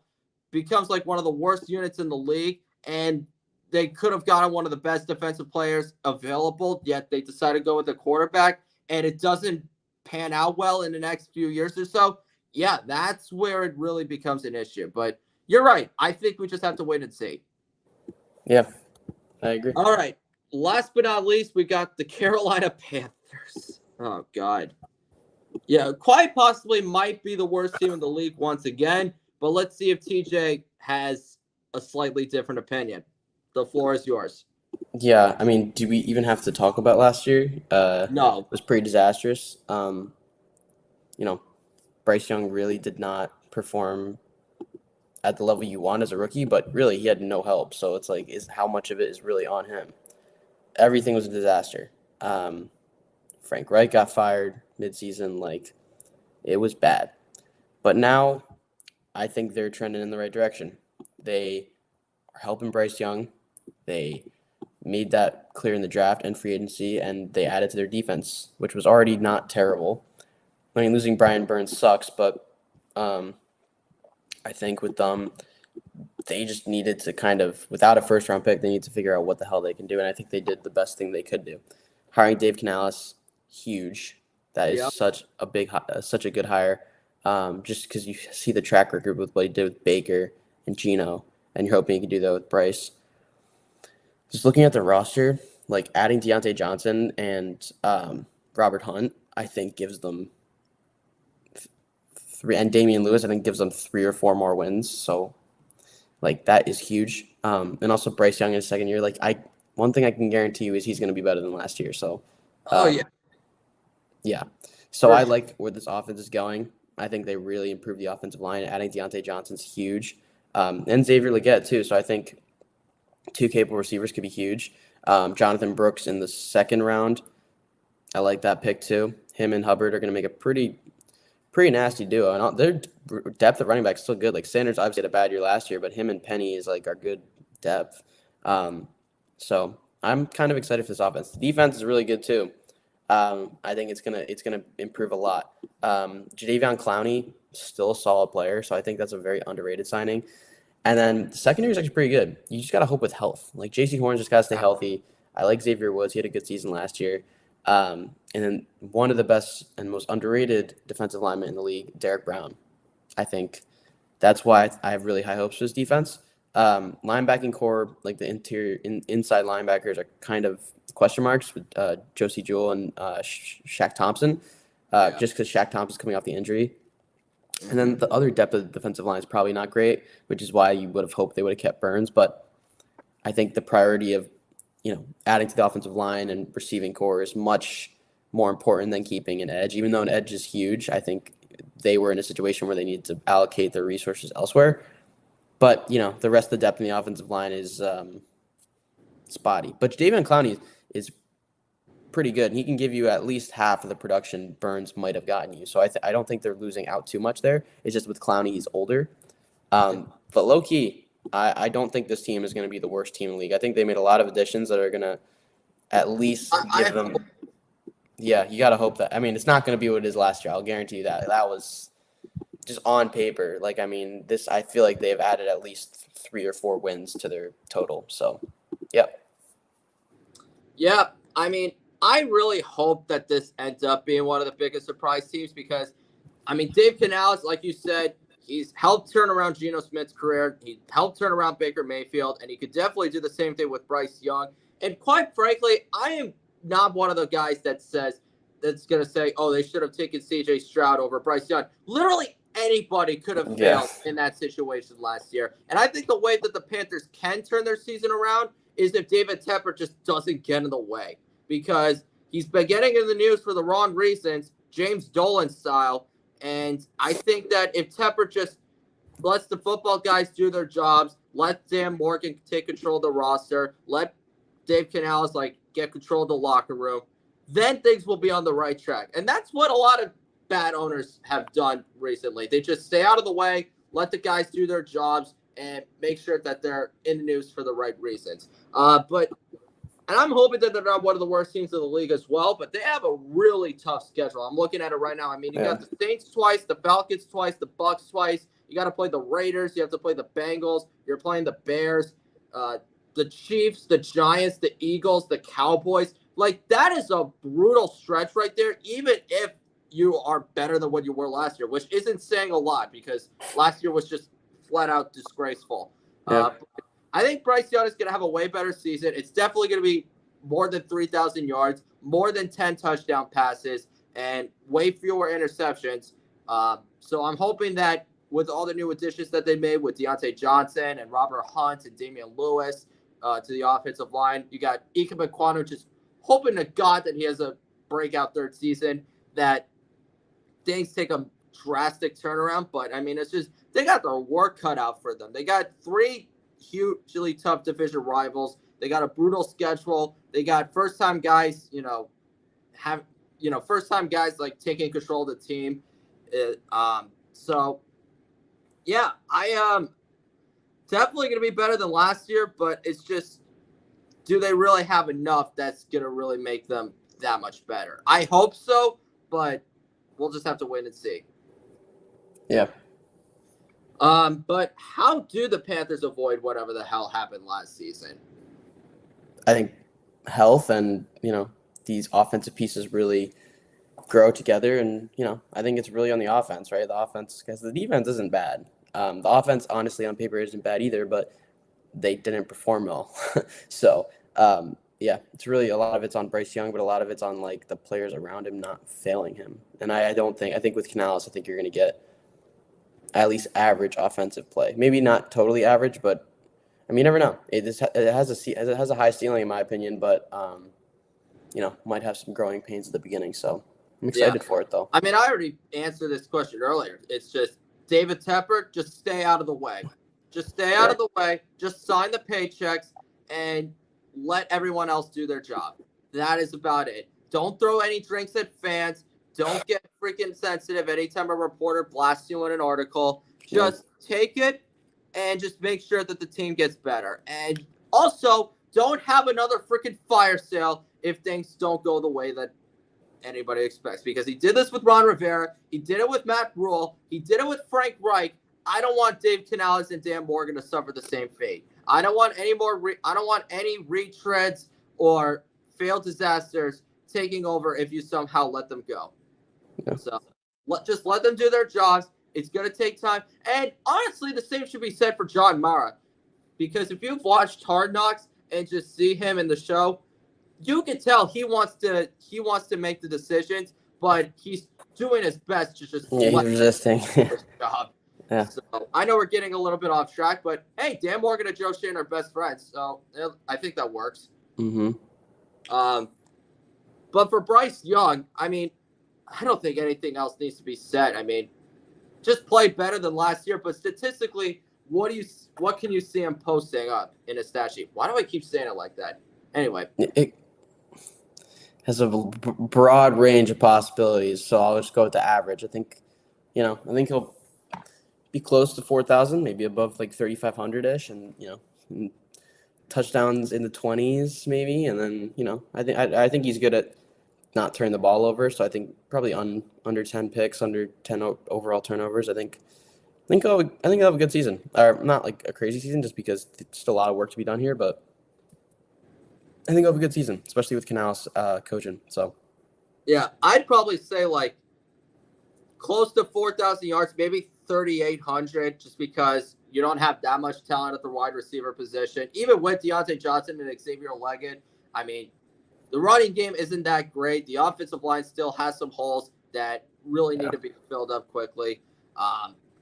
becomes like one of the worst units in the league and they could have gotten one of the best defensive players available, yet they decided to go with a quarterback and it doesn't pan out well in the next few years or so, yeah, that's where it really becomes an issue. But you're right. I think we just have to wait and see. Yeah, I agree. All right. Last but not least, we got the Carolina Panthers. Oh, God. Yeah, quite possibly might be the worst team in the league once again. But let's see if TJ has a slightly different opinion. The floor is yours. Yeah, I mean, do we even have to talk about last year? No. It was pretty disastrous. Bryce Young really did not perform at the level you want as a rookie, but really he had no help. So it's like, how much of it is really on him? Everything was a disaster. Frank Reich got fired midseason. Like, it was bad. But now I think they're trending in the right direction. They are helping Bryce Young. They made that clear in the draft and free agency, and they added to their defense, which was already not terrible. I mean, losing Brian Burns sucks, but I think with them, they just needed to kind of, without a first-round pick, they need to figure out what the hell they can do, and I think they did the best thing they could do. Hiring Dave Canales, huge. That is such a good hire. Just because you see the track record with what he did with Baker and Geno, and you're hoping he can do that with Bryce. Just looking at the roster, like adding Deontay Johnson and Robert Hunt, I think gives them three, and Damian Lewis, I think gives them 3 or 4 more wins. So, like, that is huge. And also Bryce Young in his second year. Like, one thing I can guarantee you is he's going to be better than last year. So, yeah. So I like where this offense is going. I think they really improved the offensive line. Adding Deontay Johnson's huge, and Xavier Legette too. So I think 2 capable receivers could be huge. Jonathan Brooks in the second round, I like that pick too. Him and Hubbard are going to make a pretty nasty duo, and their depth at running back is still good. Like, Sanders obviously had a bad year last year, but him and Penny is like our good depth. So I'm kind of excited for this offense. The defense is really good too. I think it's gonna improve a lot. Jadeveon Clowney, still a solid player, so I think that's a very underrated signing. And then the secondary is actually pretty good. You just gotta hope with health. Like, J.C. Horn just gotta stay healthy. I like Xavier Woods. He had a good season last year. And then one of the best and most underrated defensive linemen in the league, Derek Brown. I think that's why I have really high hopes for this defense. Linebacking core, like the inside linebackers, are kind of question marks with Josie Jewell and Shaq Thompson, just because Shaq Thompson's coming off the injury. And then the other depth of the defensive line is probably not great, which is why you would have hoped they would have kept Burns. But I think the priority of, adding to the offensive line and receiving core is much more important than keeping an edge. Even though an edge is huge, I think they were in a situation where they needed to allocate their resources elsewhere. But, the rest of the depth in the offensive line is spotty. But Jadeveon Clowney is pretty good, and he can give you at least half of the production Burns might have gotten you. So I don't think they're losing out too much there. It's just with Clowney, he's older. But low-key, I don't think this team is going to be the worst team in the league. I think they made a lot of additions that are going to at least give them – yeah, you got to hope that. I mean, it's not going to be what it is last year. I'll guarantee you that. That was just on paper. I feel like they've added at least 3 or 4 wins to their total. So, yeah. Yeah, I mean, I really hope that this ends up being one of the biggest surprise teams because, Dave Canales, like you said, he's helped turn around Geno Smith's career. He helped turn around Baker Mayfield, and he could definitely do the same thing with Bryce Young. And quite frankly, I am not one of the guys that's going to say, oh, they should have taken C.J. Stroud over Bryce Young. Literally anybody could have failed in that situation last year. And I think the way that the Panthers can turn their season around is if David Tepper just doesn't get in the way. Because he's been getting in the news for the wrong reasons, James Dolan style. And I think that if Tepper just lets the football guys do their jobs, let Dan Morgan take control of the roster, let Dave Canales get control of the locker room, then things will be on the right track. And that's what a lot of bad owners have done recently. They just stay out of the way, let the guys do their jobs, and make sure that they're in the news for the right reasons. And I'm hoping that they're not one of the worst teams in the league as well, but they have a really tough schedule. I'm looking at it right now. You got the Saints twice, the Falcons twice, the Bucks twice. You got to play the Raiders. You have to play the Bengals. You're playing the Bears, the Chiefs, the Giants, the Eagles, the Cowboys. That is a brutal stretch right there, even if you are better than what you were last year, which isn't saying a lot because last year was just flat out disgraceful. Yeah. I think Bryce Young is going to have a way better season. It's definitely going to be more than 3,000 yards, more than 10 touchdown passes, and way fewer interceptions. So I'm hoping that with all the new additions that they made with Deontay Johnson and Robert Hunt and Damian Lewis to the offensive line, you got Ike Mekwonu, just hoping to God that he has a breakout third season, that things take a drastic turnaround. But, it's just they got their work cut out for them. They got 3 hugely tough division rivals. They got a brutal schedule. They got first-time guys, first-time guys taking control of the team. So, yeah, I am definitely going to be better than last year, but it's just, do they really have enough that's going to really make them that much better? I hope so, but we'll just have to wait and see. Yeah. But how do the Panthers avoid whatever the hell happened last season? I think health and, these offensive pieces really grow together. And, I think it's really on the offense, right? The offense, because the defense isn't bad. The offense, honestly, on paper isn't bad either, but they didn't perform well. So, it's really a lot of it's on Bryce Young, but a lot of it's on, the players around him not failing him. And I think with Canales, I think you're going to get at least average offensive play. Maybe not totally average, but you never know. It has a high ceiling in my opinion, but might have some growing pains at the beginning. So I'm excited for it though. I already answered this question earlier. It's just David Tepper, just stay out of the way. Just stay out of the way. Just sign the paychecks and let everyone else do their job. That is about it. Don't throw any drinks at fans. Don't get freaking sensitive anytime a reporter blasts you in an article. Just take it and just make sure that the team gets better. And also, don't have another freaking fire sale if things don't go the way that anybody expects. Because he did this with Ron Rivera. He did it with Matt Rule. He did it with Frank Reich. I don't want Dave Canales and Dan Morgan to suffer the same fate. I don't want any more. I don't want any retreads or failed disasters taking over if you somehow let them go. Yeah. So just let them do their jobs. It's going to take time. And honestly, the same should be said for John Mara. Because if you've watched Hard Knocks and just see him in the show, you can tell he wants to make the decisions, but he's doing his best to just he's resisting his job. Yeah. So I know we're getting a little bit off track, but hey, Dan Morgan and Joe Shane are best friends, so I think that works. Mm-hmm. But for Bryce Young, I mean, I don't think anything else needs to be said. I mean, just play better than last year, but statistically, what can you see him posting up in a stat sheet? Why do I keep saying it like that? Anyway, it has a broad range of possibilities, so I'll just go with the average. I think he'll be close to 4,000, maybe above like 3,500 ish, and touchdowns in the 20s maybe, and then I think he's good at not turning the ball over, so I think probably under 10 picks, under 10 overall turnovers. I think I'll have a good season, or not like a crazy season, just because there's still a lot of work to be done here, but I think I'll have a good season, especially with Canales coaching. So yeah, I'd probably say like close to 4,000 yards, maybe 3,800, just because you don't have that much talent at the wide receiver position. Even with Deontay Johnson and Xavier Leggett, I mean, the running game isn't that great. The offensive line still has some holes that really need to be filled up quickly.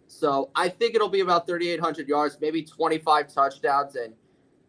So I think it'll be about 3,800 yards, maybe 25 touchdowns, and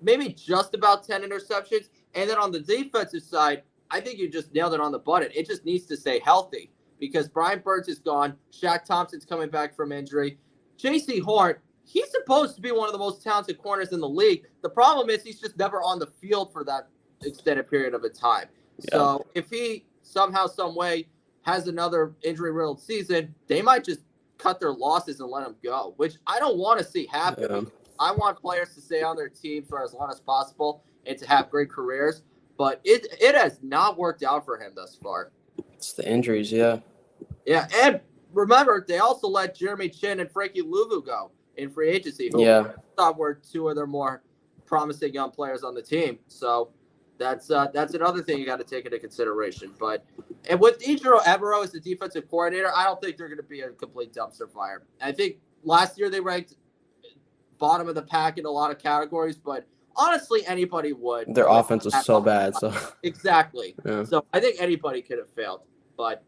maybe just about 10 interceptions. And then on the defensive side, I think you just nailed it on the button. It just needs to stay healthy because Brian Burns is gone. Shaq Thompson's coming back from injury. J.C. Horn, he's supposed to be one of the most talented corners in the league. The problem is he's just never on the field for that extended period of a time. Yeah. So if he somehow, some way has another injury-riddled season, they might just cut their losses and let him go, which I don't want to see happen. Yeah. I want players to stay on their team for as long as possible and to have great careers, but it has not worked out for him thus far. It's the injuries, yeah. Yeah, and remember, they also let Jeremy Chin and Frankie Louvu go in free agency, who I thought were two of their more promising young players on the team. So that's another thing you got to take into consideration. And with Ejiro Evero as the defensive coordinator, I don't think they're going to be a complete dumpster fire. I think last year they ranked bottom of the pack in a lot of categories, but honestly, anybody would. Their offense was so bad. So exactly. Yeah. So I think anybody could have failed. But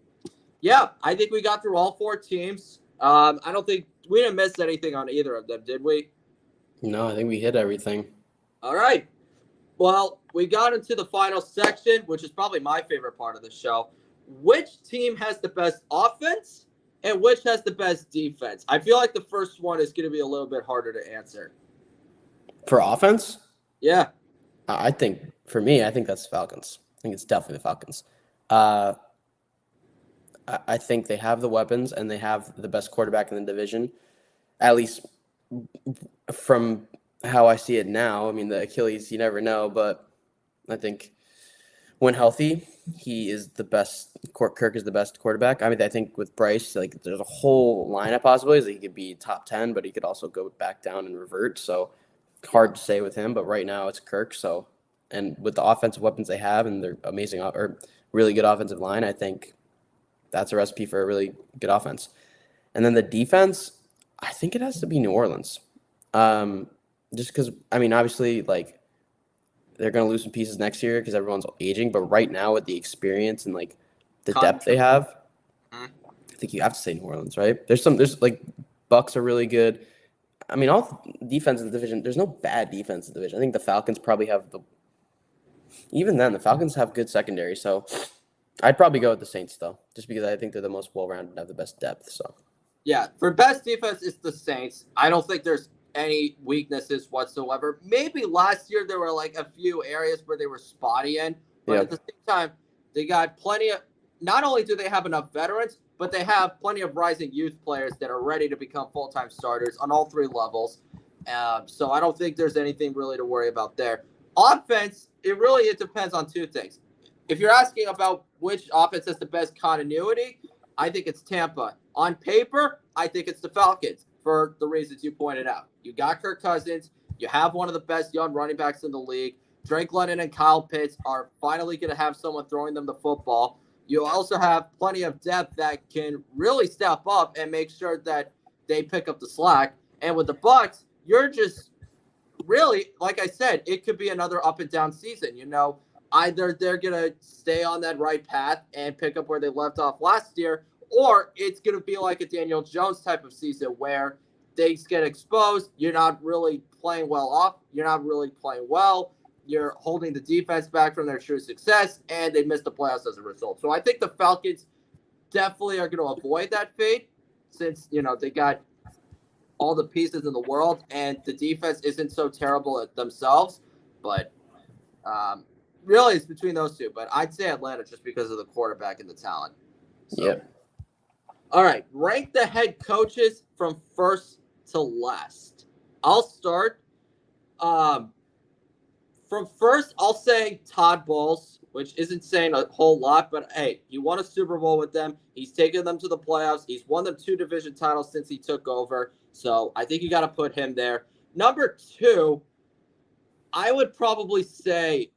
yeah, I think we got through all four teams. I don't think we didn't miss anything on either of them, did we? No, I think we hit everything. All right. Well, we got into the final section, which is probably my favorite part of the show. Which team has the best offense and which has the best defense? I feel like the first one is going to be a little bit harder to answer. For offense? Yeah. I think, for me, I think that's the Falcons. I think it's definitely the Falcons. I think they have the weapons and they have the best quarterback in the division, at least from how I see it now. I mean, the Achilles, you never know, but I think when healthy, he is the best. Kirk is the best quarterback. I mean, I think with Bryce, like there's a whole line of possibilities. He could be top 10, but he could also go back down and revert. So hard to say with him, but right now it's Kirk. So, and with the offensive weapons they have and their amazing or really good offensive line, I think that's a recipe for a really good offense. And then the defense, I think it has to be New Orleans. Just because, I mean, obviously, like, they're going to lose some pieces next year because everyone's aging. But right now, with the experience and, like, the depth they have, I think you have to say New Orleans, right? There's like, Bucks are really good. I mean, all defense in the division, there's no bad defense in the division. I think the Falcons probably have even then, the Falcons have good secondary. So I'd probably go with the Saints, though, just because I think they're the most well-rounded and have the best depth. So yeah, for best defense, it's the Saints. I don't think there's any weaknesses whatsoever. Maybe last year there were like a few areas where they were spotty in, but at the same time, they got plenty of, not only do they have enough veterans, but they have plenty of rising youth players that are ready to become full-time starters on all three levels. So I don't think there's anything really to worry about there. Offense, it depends on two things. If you're asking about which offense has the best continuity, I think it's Tampa. On paper, I think it's the Falcons for the reasons you pointed out. You got Kirk Cousins. You have one of the best young running backs in the league. Drake London and Kyle Pitts are finally going to have someone throwing them the football. You also have plenty of depth that can really step up and make sure that they pick up the slack. And with the Bucks, you're just really, like I said, it could be another up and down season. Either they're going to stay on that right path and pick up where they left off last year, or it's going to be like a Daniel Jones type of season where things get exposed. You're not really playing well. You're holding the defense back from their true success, and they miss the playoffs as a result. So I think the Falcons definitely are going to avoid that fate since, they got all the pieces in the world, and the defense isn't so terrible at themselves. But really, it's between those two. But I'd say Atlanta just because of the quarterback and the talent. So. Yep. All right, rank the head coaches from first to last. I'll start. From first, I'll say Todd Bowles, which isn't saying a whole lot, but hey, he won a Super Bowl with them. He's taken them to the playoffs. He's won them 2 division titles since he took over. So I think you got to put him there. Number 2, I would probably say,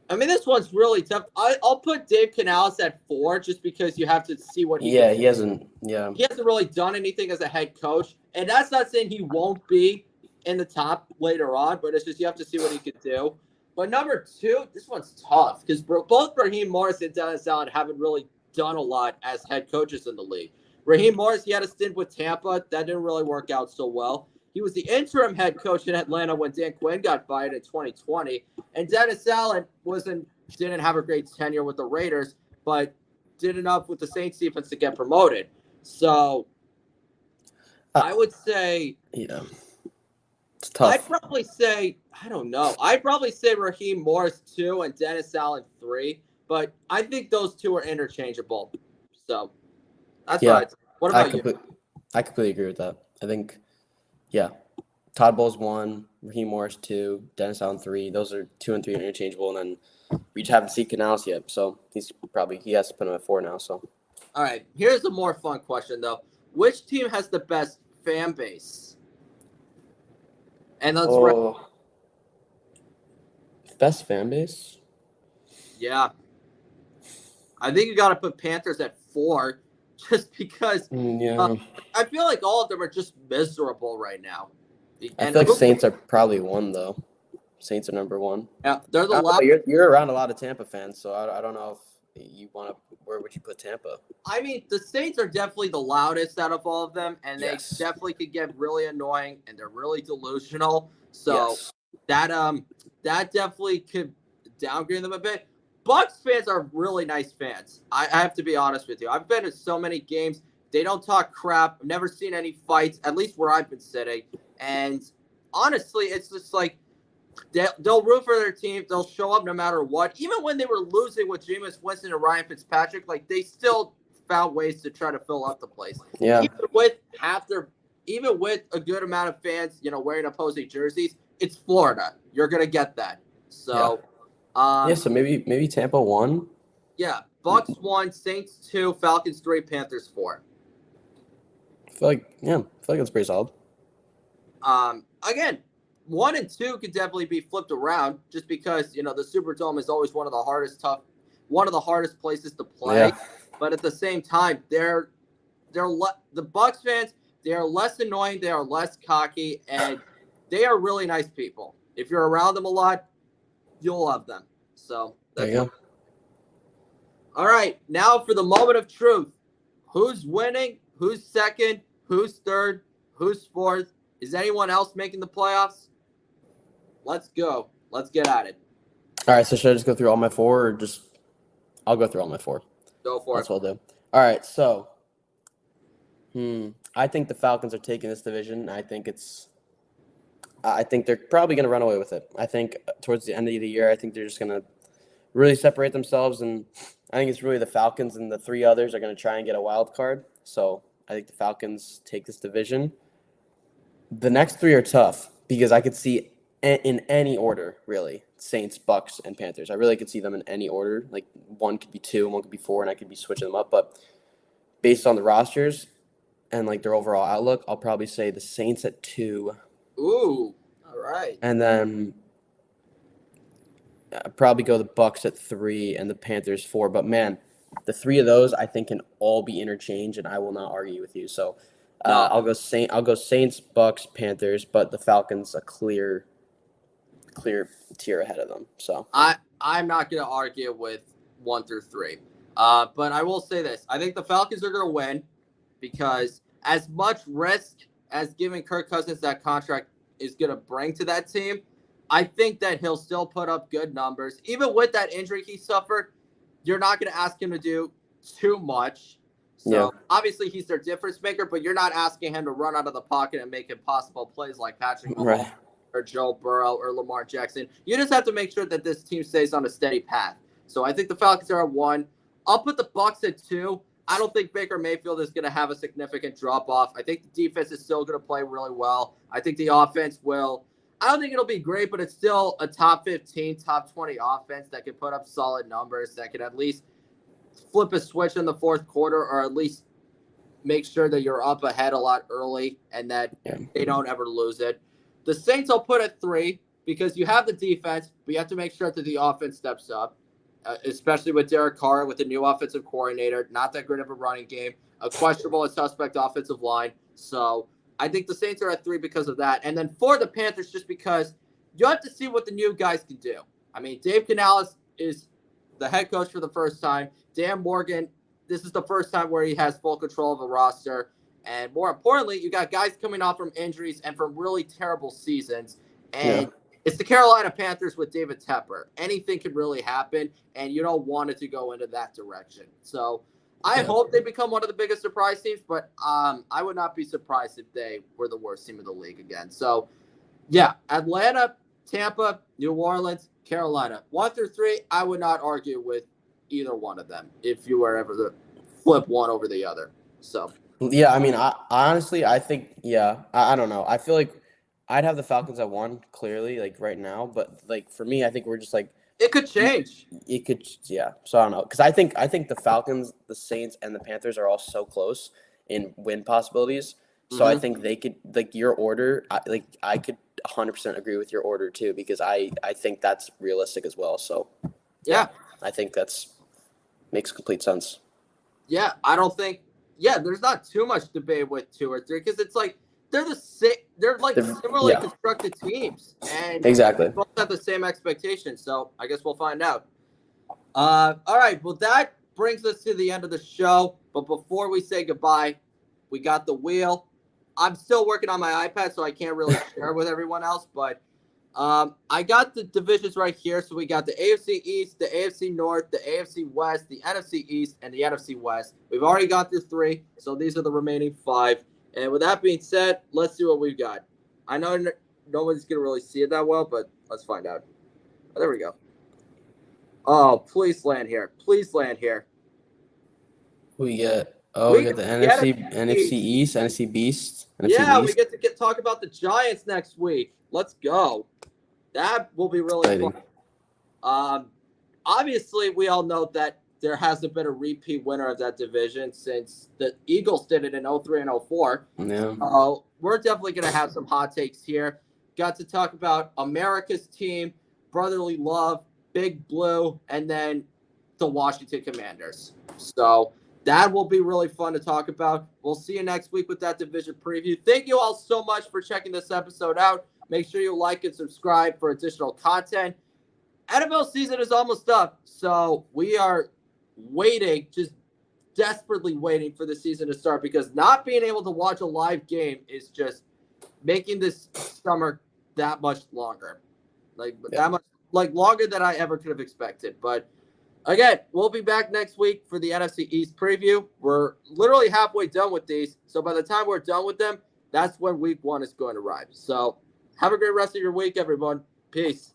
this one's really tough. I'll put Dave Canales at 4 just because you have to see what he can do. He hasn't really done anything as a head coach. And that's not saying he won't be in the top later on, but it's just you have to see what he could do. But number 2, this one's tough because both Raheem Morris and Dennis Allen haven't really done a lot as head coaches in the league. Raheem Morris, he had a stint with Tampa. That didn't really work out so well. He was the interim head coach in Atlanta when Dan Quinn got fired in 2020. And Dennis Allen didn't have a great tenure with the Raiders, but did enough with the Saints defense to get promoted. So I would say it's tough. I'd probably say, I don't know. I'd probably say Raheem Morris 2 and Dennis Allen 3, but I think those two are interchangeable. So that's what about you? I completely agree with that. I think, Todd Bowles 1, Raheem Morris 2, Dennis Allen 3. Those are 2 and 3 interchangeable, and then we just haven't seen Canales yet, so he has to put him at 4 now. So, all right, here's a more fun question though: which team has the best fan base? And let's best fan base. Yeah, I think you got to put Panthers at 4. Just because I feel like all of them are just miserable right now. I feel like Saints are probably 1, though. Saints are number 1. Yeah, they're the last. You're around a lot of Tampa fans, so I don't know if you want to. Where would you put Tampa? The Saints are definitely the loudest out of all of them, and they definitely could get really annoying, and they're really delusional. So that definitely could downgrade them a bit. Bucks fans are really nice fans. I have to be honest with you. I've been to so many games. They don't talk crap. I've never seen any fights, at least where I've been sitting. And honestly, it's just like they'll root for their team. They'll show up no matter what. Even when they were losing with Jameis Winston and Ryan Fitzpatrick, they still found ways to try to fill up the place. Yeah. Even with a good amount of fans, wearing opposing jerseys, it's Florida. You're gonna get that. So. So maybe Tampa 1. Yeah, Bucks 1, Saints 2, Falcons 3, Panthers 4. I feel like that's pretty solid. Again, 1 and 2 could definitely be flipped around just because the Superdome is always one of the hardest places to play. Yeah. But at the same time, the Bucks fans, they are less annoying, they are less cocky, and they are really nice people. If you're around them a lot, you'll love them. So there you go. All right, now for the moment of truth. Who's winning? Who's second? Who's third? Who's fourth? Is anyone else making the playoffs? Let's go. Let's get at it. All right, so should I just go through all my 4 or I'll go through all my 4. Go for it. That's what I'll do. All right, so I think the Falcons are taking this division. I think they're probably going to run away with it. I think towards the end of the year, I think they're just going to really separate themselves, and I think it's really the Falcons and the 3 others are going to try and get a wild card. So I think the Falcons take this division. The next 3 are tough because I could see in any order, really, Saints, Bucks, and Panthers. I really could see them in any order. Like, 1 could be 2, 1 could be 4, and I could be switching them up. But based on the rosters and, their overall outlook, I'll probably say the Saints at 2. Ooh, all right. And then I'd probably go the Bucks at 3 and the Panthers 4. But, man, the three of those I think can all be interchanged, and I will not argue with you. So No. I'll go Saints, Bucks, Panthers, but the Falcons a clear tier ahead of them. So I'm not going to argue with 1 through 3. But I will say this. I think the Falcons are going to win because as much risk as giving Kirk Cousins that contract is going to bring to that team, I think that he'll still put up good numbers. Even with that injury he suffered, you're not going to ask him to do too much. So obviously he's their difference maker, but you're not asking him to run out of the pocket and make impossible plays like Patrick Mahomes or Joe Burrow or Lamar Jackson. You just have to make sure that this team stays on a steady path. So I think the Falcons are at 1. I'll put the Bucks at 2. I don't think Baker Mayfield is going to have a significant drop-off. I think the defense is still going to play really well. I think the offense will. I don't think it'll be great, but it's still a top 15, top 20 offense that can put up solid numbers, that can at least flip a switch in the fourth quarter or at least make sure that you're up ahead a lot early and that they don't ever lose it. The Saints I'll put at 3 because you have the defense, but you have to make sure that the offense steps up. Especially with Derek Carr, with the new offensive coordinator, not that great of a running game, a questionable and suspect offensive line. So I think the Saints are at 3 because of that. And then for the Panthers, just because you have to see what the new guys can do. I mean, Dave Canales is the head coach for the first time. Dan Morgan, this is the first time where he has full control of a roster. And more importantly, you got guys coming off from injuries and from really terrible seasons. And it's the Carolina Panthers with David Tepper. Anything can really happen, and you don't want it to go into that direction. So I hope they become one of the biggest surprise teams, but I would not be surprised if they were the worst team in the league again. So, Atlanta, Tampa, New Orleans, Carolina. 1 through 3, I would not argue with either one of them if you were ever to flip one over the other. So, yeah, I mean, I honestly, I think, I don't know. I feel like I'd have the Falcons at 1 clearly, like right now, but like for me, I think we're just like it could change. It could, So I don't know, because I think the Falcons, the Saints, and the Panthers are all so close in win possibilities. So I think they could like your order. I could 100% agree with your order too because I think that's realistic as well. So I think that's makes complete sense. Yeah, I don't think. Yeah, there's not too much debate with 2 or 3 because it's like. They're similarly constructed teams, and exactly both have the same expectations. So I guess we'll find out. All right, well that brings us to the end of the show. But before we say goodbye, we got the wheel. I'm still working on my iPad, so I can't really share with everyone else. But I got the divisions right here. So we got the AFC East, the AFC North, the AFC West, the NFC East, and the NFC West. We've already got through 3, so these are the remaining 5. And with that being said, let's see what we've got. I know nobody's going to really see it that well, but let's find out. Oh, there we go. Oh, please land here. Please land here. We got the NFC East, NFC Beast. NFC East. We get to talk about the Giants next week. Let's go. That will be really exciting. Fun. Obviously, we all know that there hasn't been a repeat winner of that division since the Eagles did it in 03 and 04. Yeah. We're definitely going to have some hot takes here. Got to talk about America's team, brotherly love, Big Blue, and then the Washington Commanders. So that will be really fun to talk about. We'll see you next week with that division preview. Thank you all so much for checking this episode out. Make sure you like and subscribe for additional content. NFL season is almost up, so we are waiting, just desperately waiting for the season to start because not being able to watch a live game is just making this summer that much longer. That much longer than I ever could have expected. But again, we'll be back next week for the NFC East preview. We're literally halfway done with these. So by the time we're done with them, that's when week 1 is going to arrive. So have a great rest of your week, everyone. Peace.